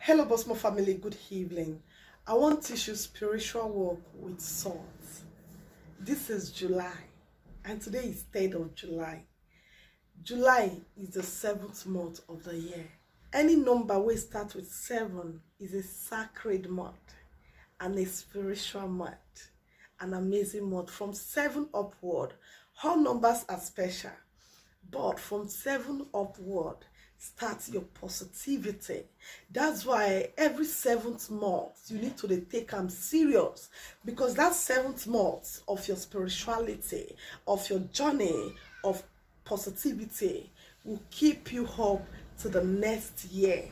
Hello, Bosmo family. Good evening. I want to teach you spiritual work with salt. This is July, and today is 3rd of July. July is the 7th month of the year. Any number we start with 7 is a sacred month and a spiritual month, an amazing month. From 7 upward, all numbers are special, but from 7 upward, start your positivity. That's why every 7th month you need to take them serious, because that 7th month of your spirituality, of your journey of positivity, will keep you up to the next year,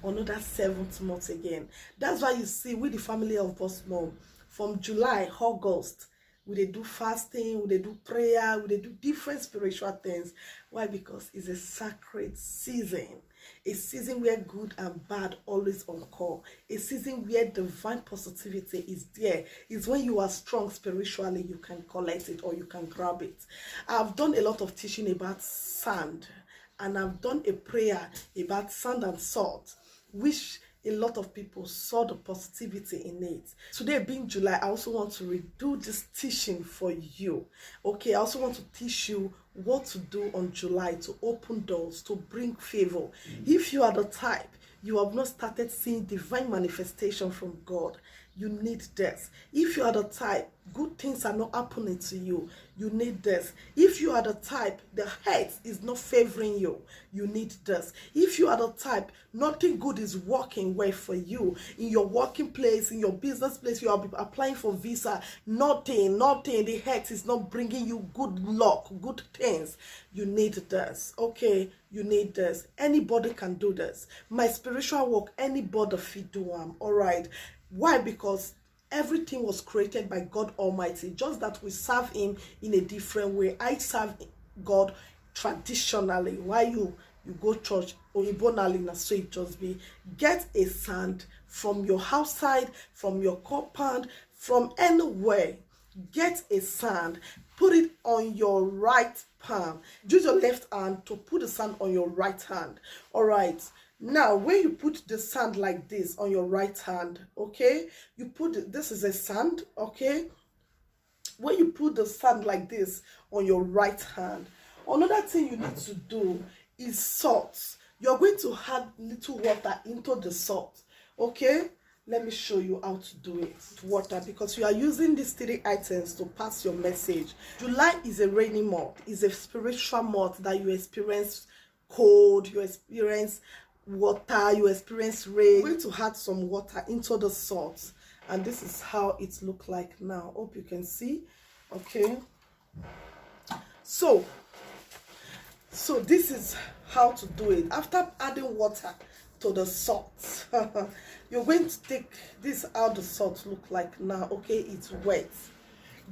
another 7th month again. That's why you see with the family of Bosmo, from July, August, we do fasting, we do prayer, we do different spiritual things. Why? Because it's a sacred season. A season where good and bad always occur. A season where divine positivity is there. It's when you are strong spiritually, you can collect it or you can grab it. I've done a lot of teaching about sand, and I've done a prayer about sand and salt, which a lot of people saw the positivity in it. Today being July, I also want to redo this teaching for you. Okay, I also want to teach you what to do on July to open doors, to bring favor. If you are the type, you have not started seeing divine manifestation from God, you need this. If you are the type, good things are not happening to you, you need this. If you are the type, the head is not favoring you, you need this. If you are the type, nothing good is working well for you in your working place, in your business place, you are applying for visa, nothing, the head is not bringing you good luck, good things, you need this. Okay, you need this. Anybody can do this. My spiritual work, anybody fit do them. All right. Why? Because everything was created by God Almighty, just that we serve him in a different way. I serve God traditionally, while you go church or Ibonali, so it just be. Get a sand from your outside, from your compound, from anywhere. Get a sand, put it on your right palm. Use your left hand to put the sand on your right hand. All right. Now, when you put the sand like this on your right hand, okay, you put this is a sand, okay. When you put the sand like this on your right hand, another thing you need to do is salt. You're going to add little water into the salt, okay. Let me show you how to do it. Water, because you are using these 3 items to pass your message. July is a rainy month. It's a spiritual month that you experience cold, you experience water, you experience rain. I'm going to add some water into the salt, and this is how it looks like now. Hope you can see. Okay, so this is how to do it. After adding water to the salt, you're going to take this how the salt look like now. Okay, it's wet.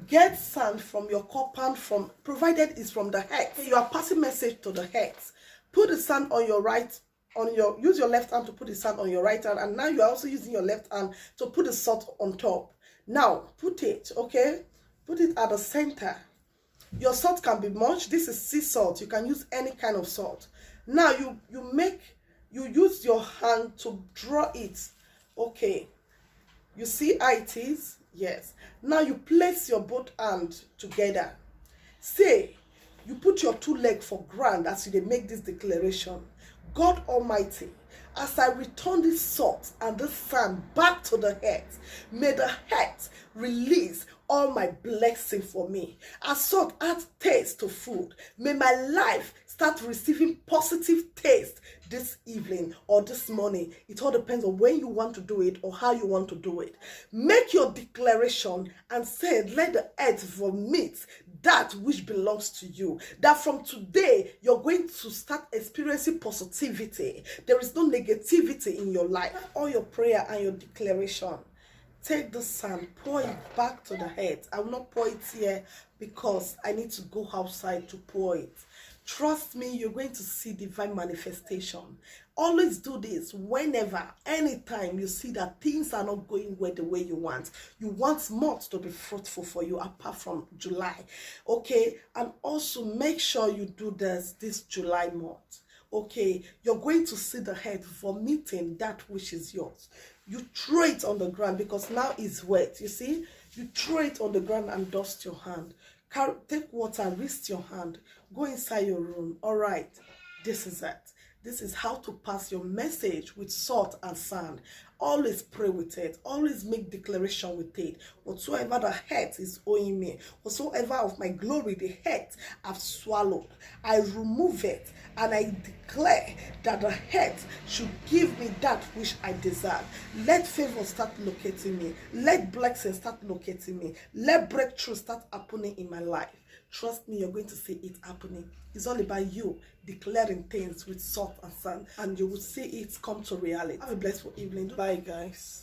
Get sand from your compound, from provided it's from the head. You are passing message to the head. Put the sand on your right, use your left hand to put the sand on your right hand, and now you are also using your left hand to put the salt on top. Now put it, okay, put it at the center. Your salt can be much. This is sea salt. You can use any kind of salt. Now you use your hand to draw it. Okay, you see how it is? Yes. Now you place your both hands together. Say, you put your 2 legs for ground as you make this declaration. God Almighty, as I return this salt and this sand back to the head, may the head release all my blessing for me. As salt adds taste to food, may my life start receiving positive taste this evening or this morning. It all depends on when you want to do it or how you want to do it. Make your declaration and say, let the earth vomit that which belongs to you. That from today, you're going to start experiencing positivity. There is no negativity in your life. All your prayer and your declaration. Take the sand, pour it back to the head. I will not pour it here because I need to go outside to pour it. Trust me, you're going to see divine manifestation. Always do this whenever, anytime you see that things are not going well the way you want. You want months to be fruitful for you apart from July. Okay, and also make sure you do this July month. okay, you're going to see the head vomiting that which is yours. You throw it on the ground because now it's wet. You see, you throw it on the ground and dust your hand. Take water and rinse your hand. Go inside your room. All right, this is it. This is how to pass your message with salt and sand. Always pray with it. Always make declaration with it. Whatsoever the hurt is owing me, whatsoever of my glory the hurt I've swallowed, I remove it and I declare that the hurt should give me that which I deserve. Let favor start locating me. Let blessings start locating me. Let breakthrough start happening in my life. Trust me, you're going to see it happening. It's all about you declaring things with salt and sand, and you will see it come to reality. Have a blessed evening. Bye, guys.